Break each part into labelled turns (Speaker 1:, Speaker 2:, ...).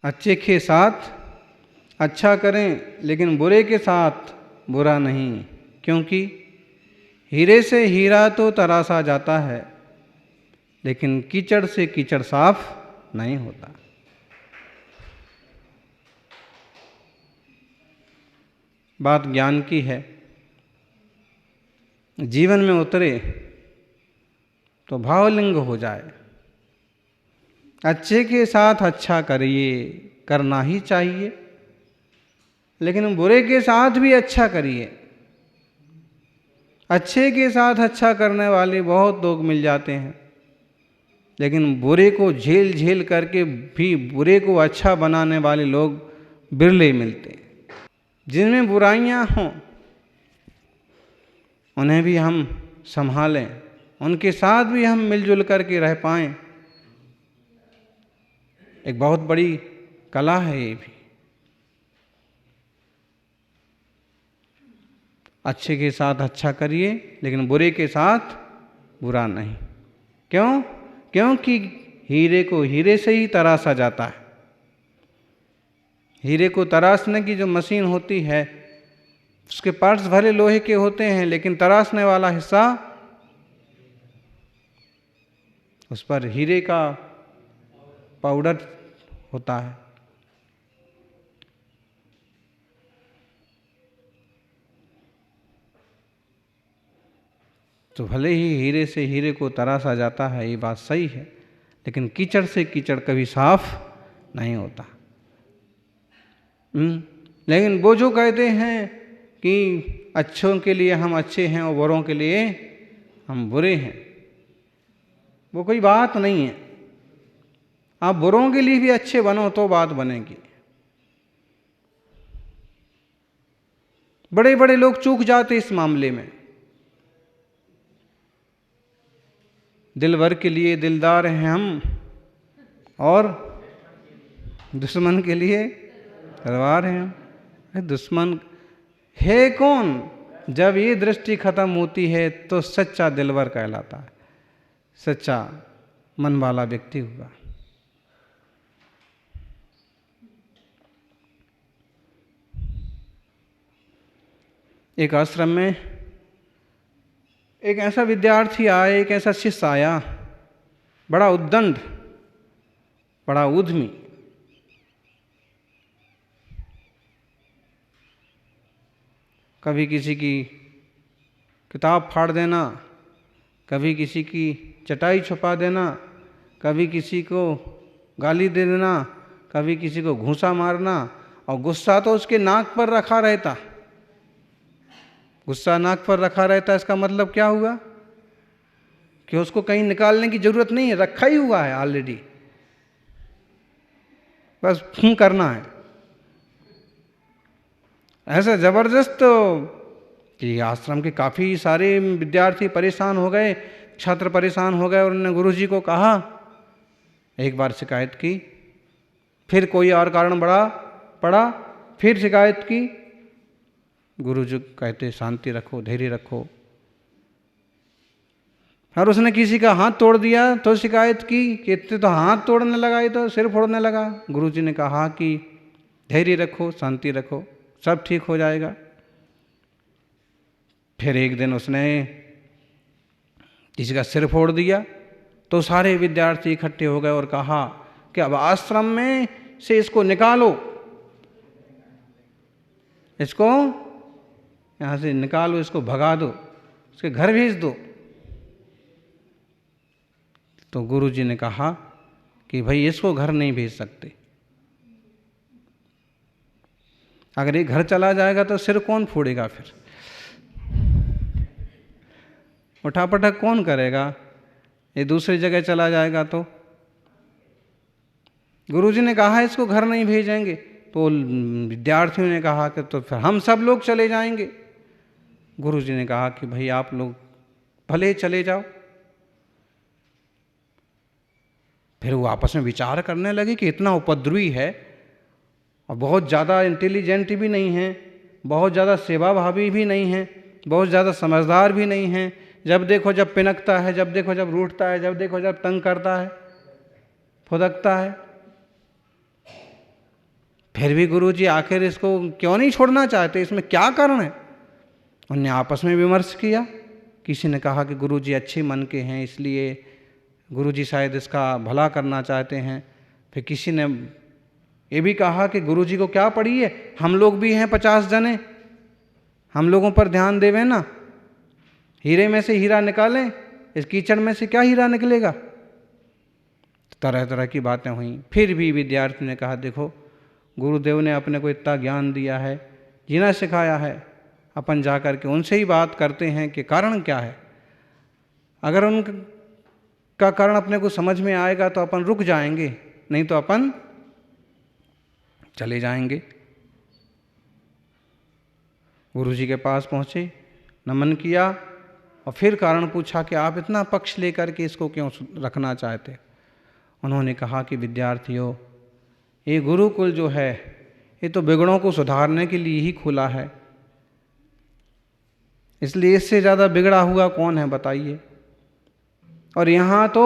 Speaker 1: अच्छे के साथ अच्छा करें, लेकिन बुरे के साथ बुरा नहीं, क्योंकि हीरे से हीरा तो तराशा जाता है, लेकिन कीचड़ से कीचड़ साफ नहीं होता। बात ज्ञान की है। जीवन में उतरे तो भावलिंग हो जाए। अच्छे के साथ अच्छा करिए, करना ही चाहिए, लेकिन बुरे के साथ भी अच्छा करिए। अच्छे के साथ अच्छा करने वाले बहुत लोग मिल जाते हैं, लेकिन बुरे को झेल झेल करके भी बुरे को अच्छा बनाने वाले लोग बिरले मिलते हैं। जिनमें बुराइयां हों उन्हें भी हम संभालें, उनके साथ भी हम मिलजुल करके रह पाएं, एक बहुत बड़ी कला है ये भी। अच्छे के साथ अच्छा करिए, लेकिन बुरे के साथ बुरा नहीं। क्यों? क्योंकि हीरे को हीरे से ही तराशा जाता है। हीरे को तराशने की जो मशीन होती है, उसके पार्ट्स भले लोहे के होते हैं, लेकिन तराशने वाला हिस्सा उस पर हीरे का पाउडर होता है। तो भले ही हीरे से हीरे को तराशा जाता है, ये बात सही है, लेकिन कीचड़ से कीचड़ कभी साफ नहीं होता। लेकिन वो जो कहते हैं कि अच्छों के लिए हम अच्छे हैं और बुरों के लिए हम बुरे हैं, वो कोई बात नहीं है। आप बुरों के लिए भी अच्छे बनो तो बात बनेगी। बड़े बड़े लोग चूक जाते इस मामले में। दिलवर के लिए दिलदार हैं हम, और दुश्मन के लिए तलवार हैं हम। दुश्मन है कौन? जब ये दृष्टि खत्म होती है तो सच्चा दिलवर कहलाता है, सच्चा मन वाला व्यक्ति हुआ। एक आश्रम में एक ऐसा विद्यार्थी आया, एक ऐसा शिष्य आया, बड़ा उद्दंड, बड़ा उद्यमी। कभी किसी की किताब फाड़ देना, कभी किसी की चटाई छुपा देना, कभी किसी को गाली दे देना, कभी किसी को घूंसा मारना, और गुस्सा तो उसके नाक पर रखा रहता। गुस्सा नाक पर रखा रहता, इसका मतलब क्या हुआ कि उसको कहीं निकालने की जरूरत नहीं है, रखा ही हुआ है ऑलरेडी, बस करना है। ऐसा जबरदस्त कि आश्रम के काफ़ी सारे विद्यार्थी परेशान हो गए, छात्र परेशान हो गए, और उन्होंने गुरुजी को कहा, एक बार शिकायत की, फिर कोई और कारण पड़ा, फिर शिकायत की। गुरुजी कहते शांति रखो, धैर्य रखो। और उसने किसी का हाथ तोड़ दिया तो शिकायत की कि इतने तो हाथ तोड़ने लगा, ये तो सिर फोड़ने लगा। गुरुजी ने कहा कि धैर्य रखो, शांति रखो, सब ठीक हो जाएगा। फिर एक दिन उसने किसी का सिर फोड़ दिया तो सारे विद्यार्थी इकट्ठे हो गए और कहा कि अब आश्रम में से इसको निकालो, इसको यहाँ से निकालो, इसको भगा दो, उसके घर भेज दो। तो गुरुजी ने कहा कि भाई इसको घर नहीं भेज सकते, अगर ये घर चला जाएगा तो सिर कौन फोड़ेगा, फिर उठापटक कौन करेगा, ये दूसरी जगह चला जाएगा तो। गुरुजी ने कहा इसको घर नहीं भेजेंगे, तो विद्यार्थियों ने कहा कि तो फिर हम सब लोग चले जाएंगे। गुरुजी ने कहा कि भाई आप लोग भले चले जाओ। फिर वो आपस में विचार करने लगे कि इतना उपद्रवी है और बहुत ज़्यादा इंटेलिजेंट भी नहीं है, बहुत ज़्यादा सेवाभावी भी नहीं है, बहुत ज़्यादा समझदार भी नहीं है, जब देखो जब पिनकता है, जब देखो जब रूठता है, जब देखो जब तंग करता है, फुदकता है। फिर भी गुरुजी आखिर इसको क्यों नहीं छोड़ना चाहते, इसमें क्या कारण है? उनने आपस में विमर्श किया। किसी ने कहा कि गुरुजी अच्छे मन के हैं, इसलिए गुरुजी शायद इसका भला करना चाहते हैं। फिर किसी ने ये भी कहा कि गुरुजी को क्या पड़ी है, हम लोग भी हैं 50 जने, हम लोगों पर ध्यान देवे ना, हीरे में से हीरा निकालें, इस कीचड़ में से क्या हीरा निकलेगा। तरह तरह की बातें हुई। फिर भी विद्यार्थी ने कहा देखो गुरुदेव ने अपने को इतना ज्ञान दिया है, जीना सिखाया है, अपन जा कर के उनसे ही बात करते हैं कि कारण क्या है। अगर उनका कारण अपने को समझ में आएगा तो अपन रुक जाएंगे, नहीं तो अपन चले जाएंगे। गुरुजी के पास पहुँचे, नमन किया और फिर कारण पूछा कि आप इतना पक्ष लेकर के इसको क्यों रखना चाहते। उन्होंने कहा कि विद्यार्थियों, ये गुरुकुल जो है ये तो बिगड़ों को सुधारने के लिए ही खुला है, इसलिए इससे ज़्यादा बिगड़ा हुआ कौन है बताइए। और यहाँ तो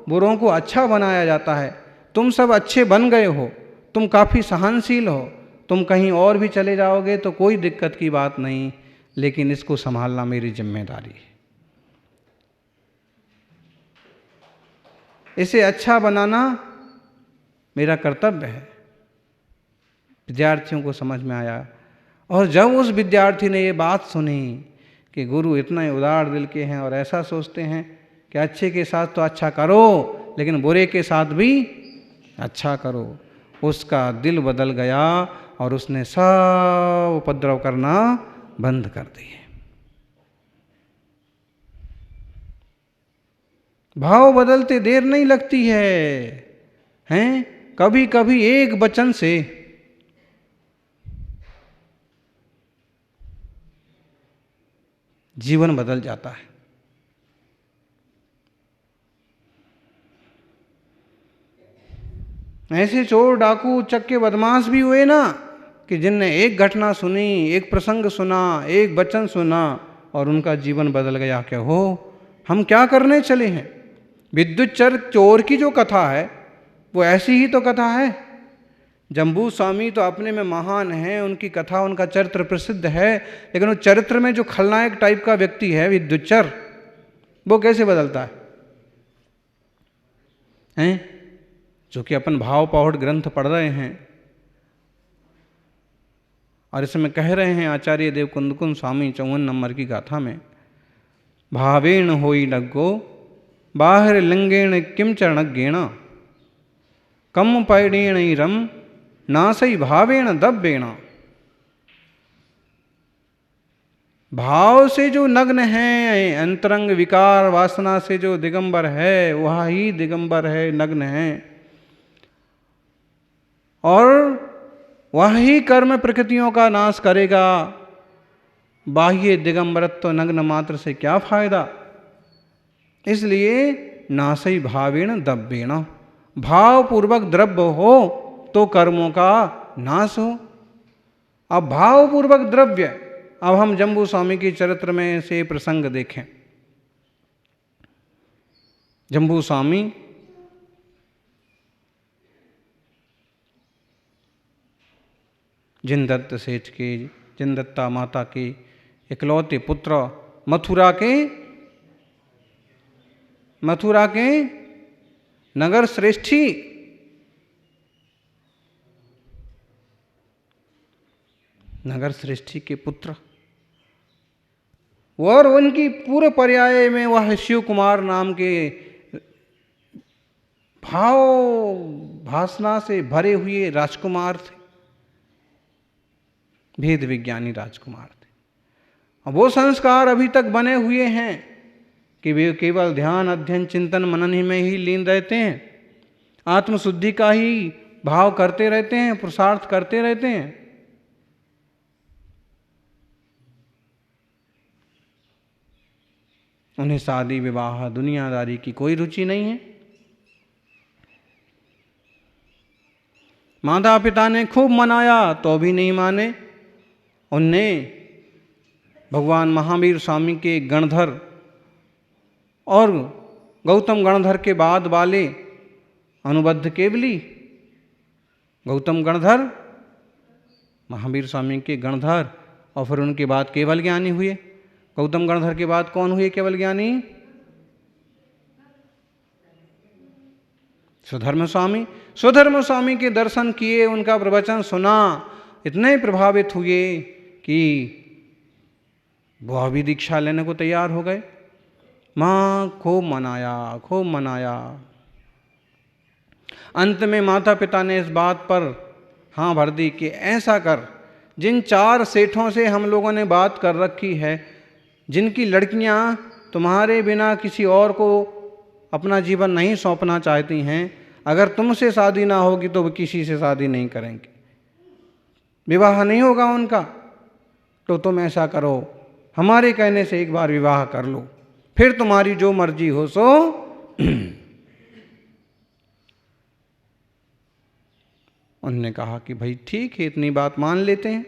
Speaker 1: बुरों को अच्छा बनाया जाता है। तुम सब अच्छे बन गए हो, तुम काफ़ी सहनशील हो, तुम कहीं और भी चले जाओगे तो कोई दिक्कत की बात नहीं, लेकिन इसको संभालना मेरी जिम्मेदारी है, इसे अच्छा बनाना मेरा कर्तव्य है। विद्यार्थियों को समझ में आया। और जब उस विद्यार्थी ने ये बात सुनी कि गुरु इतना उदार दिल के हैं और ऐसा सोचते हैं कि अच्छे के साथ तो अच्छा करो, लेकिन बुरे के साथ भी अच्छा करो, उसका दिल बदल गया और उसने सब उपद्रव करना बंद कर दिए। भाव बदलते देर नहीं लगती है, हैं? कभी कभी एक वचन से जीवन बदल जाता है। ऐसे चोर डाकू चक्के बदमाश भी हुए ना कि जिनने एक घटना सुनी, एक प्रसंग सुना, एक वचन सुना और उनका जीवन बदल गया। क्या हो, हम क्या करने चले हैं? विद्युत चोर की जो कथा है वो ऐसी ही तो कथा है। जम्बू स्वामी तो अपने में महान है, उनकी कथा, उनका चरित्र प्रसिद्ध है, लेकिन उस चरित्र में जो खलनायक टाइप का व्यक्ति है विद्युच्चर, वो कैसे बदलता है? जो कि अपन भाव पौढ़ ग्रंथ पढ़ रहे हैं और इसमें कह रहे हैं आचार्य देव कुंदकुंद स्वामी 54 नंबर की गाथा में, भावेण होई डग्गो बाहर लिंगेण किम चरणज्ञेण कम पैडेण रम नासई भावेण दब्बेण। भाव से जो नग्न है, अंतरंग विकार वासना से जो दिगंबर है, वह ही दिगंबर है, नग्न है, और वह ही कर्म प्रकृतियों का नाश करेगा। बाह्य दिगंबरत्व नग्न मात्र से क्या फायदा? इसलिए नासई भावेण दब्बेण, भाव पूर्वक द्रव्य हो तो कर्मों का नाश हो। अब भाव पूर्वक द्रव्य, अब हम जम्बू स्वामी के चरित्र में से प्रसंग देखें। जम्बू स्वामी जिनदत्त सेठ के, जिनदत्ता माता के इकलौते पुत्र, मथुरा के नगर श्रेष्ठी, नगर श्रेष्ठी के पुत्र, और उनकी पूरे पर्याय में वह शिव कुमार नाम के भाव भासना से भरे हुए राजकुमार थे, भेद विज्ञानी राजकुमार थे। और वो संस्कार अभी तक बने हुए हैं कि वे केवल ध्यान, अध्ययन, चिंतन, मनन ही में ही लीन रहते हैं, आत्मशुद्धि का ही भाव करते रहते हैं, पुरुषार्थ करते रहते हैं। उन्हें शादी विवाह दुनियादारी की कोई रुचि नहीं है। माता पिता ने खूब मनाया तो भी नहीं माने। उनने भगवान महावीर स्वामी के गणधर और गौतम गणधर के बाद वाले अनुबद्ध केवली, गौतम गणधर, महावीर स्वामी के गणधर, और फिर उनके बाद केवल ज्ञानी हुए। गौतम गणधर के बाद कौन हुए केवल ज्ञानी? सुधर्म स्वामी। सुधर्म स्वामी के दर्शन किए, उनका प्रवचन सुना, इतने प्रभावित हुए कि वह भी दीक्षा लेने को तैयार हो गए। माँ खूब मनाया, खूब मनाया। अंत में माता पिता ने इस बात पर हाँ भर दी कि ऐसा कर, जिन 4 सेठों से हम लोगों ने बात कर रखी है, जिनकी लड़कियां तुम्हारे बिना किसी और को अपना जीवन नहीं सौंपना चाहती हैं, अगर तुमसे शादी ना होगी तो वो किसी से शादी नहीं करेंगे, विवाह नहीं होगा उनका, तो तुम ऐसा करो, हमारे कहने से एक बार विवाह कर लो, फिर तुम्हारी जो मर्जी हो सो। उन्होंने कहा कि भाई ठीक है, इतनी बात मान लेते हैं।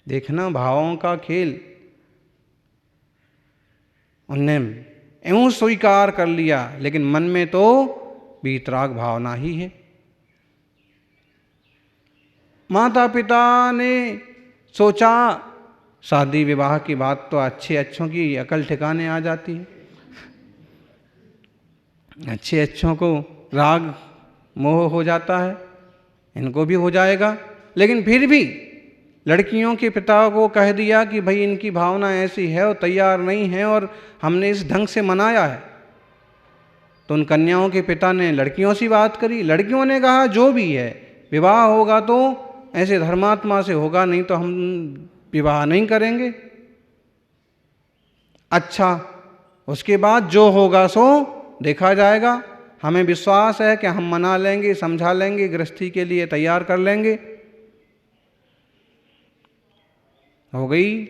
Speaker 1: देखना भावों का खेल। उनने यूं स्वीकार कर लिया, लेकिन मन में तो वीतराग भावना ही है। माता पिता ने सोचा शादी विवाह की बात तो अच्छे अच्छों की अकल ठिकाने आ जाती है, अच्छे अच्छों को राग मोह हो जाता है, इनको भी हो जाएगा। लेकिन फिर भी लड़कियों के पिता को कह दिया कि भाई इनकी भावना ऐसी है और तैयार नहीं है, और हमने इस ढंग से मनाया है। तो उन कन्याओं के पिता ने लड़कियों से बात करी। लड़कियों ने कहा जो भी है, विवाह होगा तो ऐसे धर्मात्मा से होगा, नहीं तो हम विवाह नहीं करेंगे। अच्छा, उसके बाद जो होगा सो देखा जाएगा, हमें विश्वास है कि हम मना लेंगे, समझा लेंगे, गृहस्थी के लिए तैयार कर लेंगे। हो गई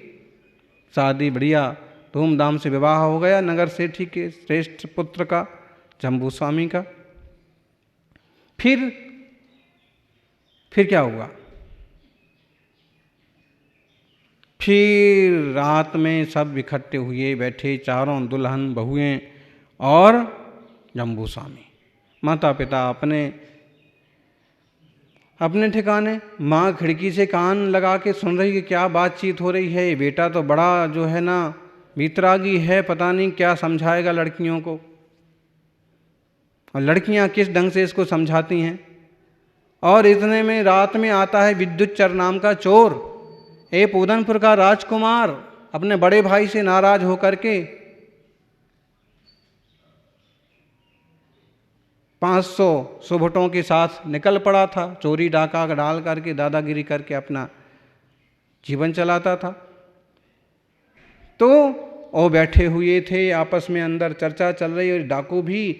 Speaker 1: शादी, बढ़िया धूमधाम से विवाह हो गया नगर सेठी के श्रेष्ठ पुत्र का, जम्बू स्वामी का। फिर क्या हुआ? फिर रात में सब इकट्ठे हुए, बैठे चारों दुल्हन बहुएं और जम्बू स्वामी। माता पिता अपने ठिकाने, माँ खिड़की से कान लगा के सुन रही है क्या बातचीत हो रही है। बेटा तो बड़ा जो है ना वीतरागी है, पता नहीं क्या समझाएगा लड़कियों को, और लड़कियां किस ढंग से इसको समझाती हैं। और इतने में रात में आता है विद्युच्चर नाम का चोर, पूदनपुर का राजकुमार, अपने बड़े भाई से नाराज होकर के 500 सुभटों के साथ निकल पड़ा था। चोरी डाका डाल करके, दादागिरी करके अपना जीवन चलाता था। तो वो बैठे हुए थे आपस में, अंदर चर्चा चल रही, और डाकू भी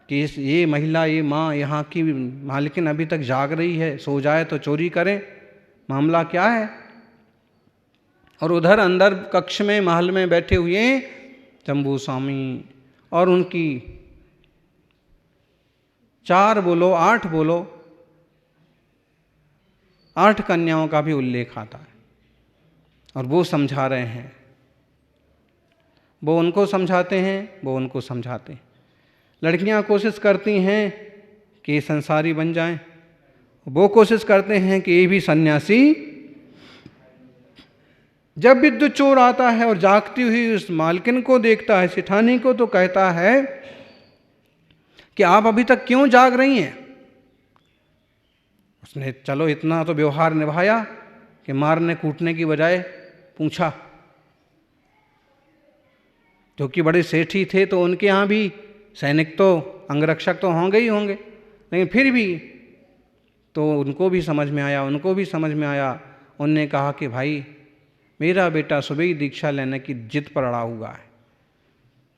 Speaker 1: कि ये महिला, ये माँ, यहाँ की मालकिन अभी तक जाग रही है, सो जाए तो चोरी करें, मामला क्या है। और उधर अंदर कक्ष में, महल में बैठे हुए जम्बू स्वामी और उनकी 4 बोलो 8 बोलो 8 कन्याओं का भी उल्लेख आता है, और वो समझा रहे हैं, वो उनको समझाते हैं, वो उनको समझाते हैं। लड़कियां कोशिश करती हैं कि संसारी बन जाएं, वो कोशिश करते हैं कि ये भी सन्यासी। जब विद्युत चोर आता है और जागती हुई उस मालकिन को देखता है, सिठानी को, तो कहता है कि आप अभी तक क्यों जाग रही हैं। उसने चलो इतना तो व्यवहार निभाया कि मारने कूटने की बजाय पूछा, क्योंकि बड़े सेठी थे तो उनके यहाँ भी सैनिक तो, अंगरक्षक तो होंगे ही होंगे, लेकिन फिर भी तो उनको भी समझ में आया, उनको भी समझ में आया। उनने कहा कि भाई मेरा बेटा सुबह ही दीक्षा लेने की जिद पर अड़ा हुआ है,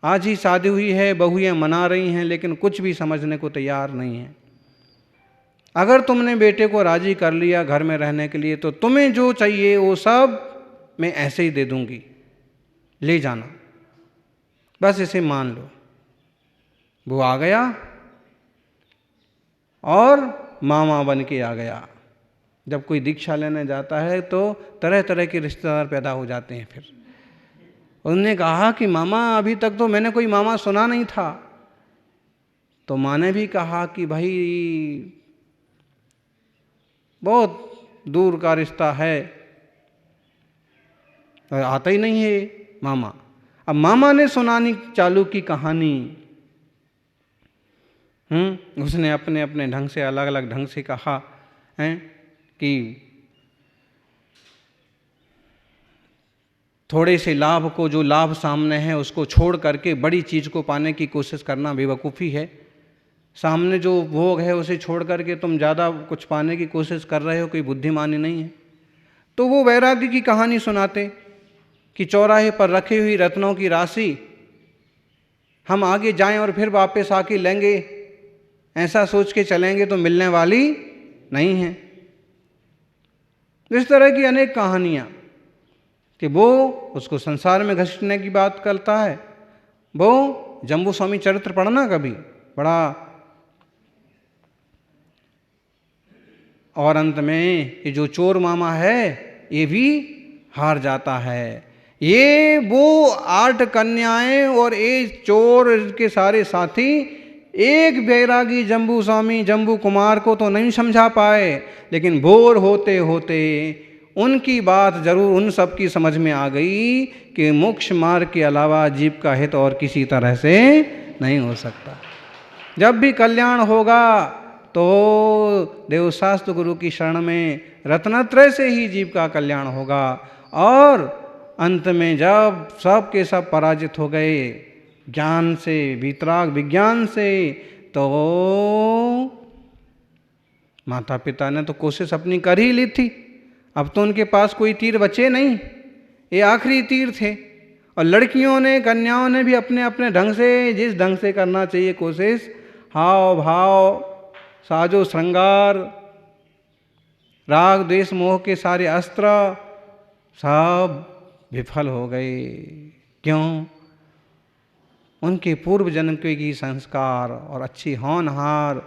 Speaker 1: आज ही शादी हुई है, बहुएं मना रही हैं, लेकिन कुछ भी समझने को तैयार नहीं है। अगर तुमने बेटे को राजी कर लिया घर में रहने के लिए, तो तुम्हें जो चाहिए वो सब मैं ऐसे ही दे दूंगी, ले जाना, बस इसे मान लो। वो आ गया और मामा बन के आ गया। जब कोई दीक्षा लेने जाता है तो तरह तरह के रिश्तेदार पैदा हो जाते हैं। फिर उन्होंने कहा कि मामा अभी तक तो मैंने कोई मामा सुना नहीं था। तो माँ ने भी कहा कि भाई बहुत दूर का रिश्ता है, आता ही नहीं है मामा। अब मामा ने सुनानी चालू की कहानी। उसने अपने अपने ढंग से, अलग अलग ढंग से कहा है कि थोड़े से लाभ को, जो लाभ सामने है उसको छोड़ करके बड़ी चीज़ को पाने की कोशिश करना बेवकूफ़ी है। सामने जो भोग है उसे छोड़ करके तुम ज़्यादा कुछ पाने की कोशिश कर रहे हो, कोई बुद्धिमानी नहीं है। तो वो वैराग्य की कहानी सुनाते कि चौराहे पर रखी हुई रत्नों की राशि हम आगे जाएं और फिर वापस आके लेंगे, ऐसा सोच के चलेंगे तो मिलने वाली नहीं है। इस तरह की अनेक कहानियाँ कि वो उसको संसार में घसीटने की बात करता है। वो जम्बू स्वामी चरित्र पढ़ना कभी, बड़ा। और अंत में ये जो चोर मामा है ये भी हार जाता है। ये वो 8 कन्याएं और ये चोर के सारे साथी एक बैरागी जम्बू स्वामी जम्बू कुमार को तो नहीं समझा पाए, लेकिन भोर होते होते उनकी बात जरूर उन सब की समझ में आ गई कि मोक्ष मार्ग के अलावा जीव का हित और किसी तरह से नहीं हो सकता। जब भी कल्याण होगा तो देवशास्त्र गुरु की शरण में रत्नत्रय से ही जीव का कल्याण होगा। और अंत में जब सब के सब पराजित हो गए ज्ञान से, वीतराग विज्ञान से, तो माता पिता ने तो कोशिश अपनी कर ही ली थी। अब तो उनके पास कोई तीर बचे नहीं, ये आखिरी तीर थे। और लड़कियों ने, कन्याओं ने भी अपने अपने ढंग से, जिस ढंग से करना चाहिए कोशिश, हाव भाव, साजो श्रृंगार, राग द्वेष मोह के सारे अस्त्र सब विफल हो गए। क्यों? उनके पूर्व जन्म के की संस्कार और अच्छी होनहार।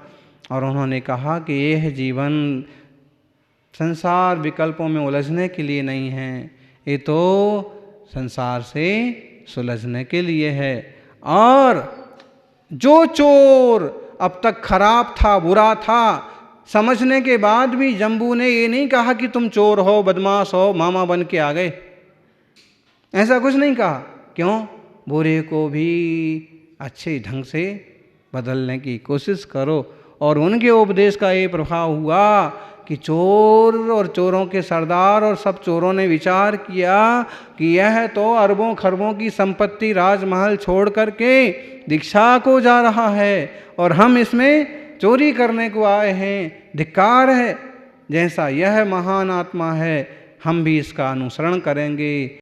Speaker 1: और उन्होंने कहा कि यह जीवन संसार विकल्पों में उलझने के लिए नहीं है, ये तो संसार से सुलझने के लिए है। और जो चोर अब तक खराब था, बुरा था, समझने के बाद भी जम्बू ने ये नहीं कहा कि तुम चोर हो, बदमाश हो, मामा बन के आ गए, ऐसा कुछ नहीं कहा। क्यों? बुरे को भी अच्छे ढंग से बदलने की कोशिश करो। और उनके उपदेश का ये प्रभाव हुआ कि चोर और चोरों के सरदार और सब चोरों ने विचार किया कि यह तो अरबों खरबों की संपत्ति, राजमहल छोड़ करके दीक्षा को जा रहा है और हम इसमें चोरी करने को आए हैं। धिक्कार है, जैसा यह महान आत्मा है हम भी इसका अनुसरण करेंगे।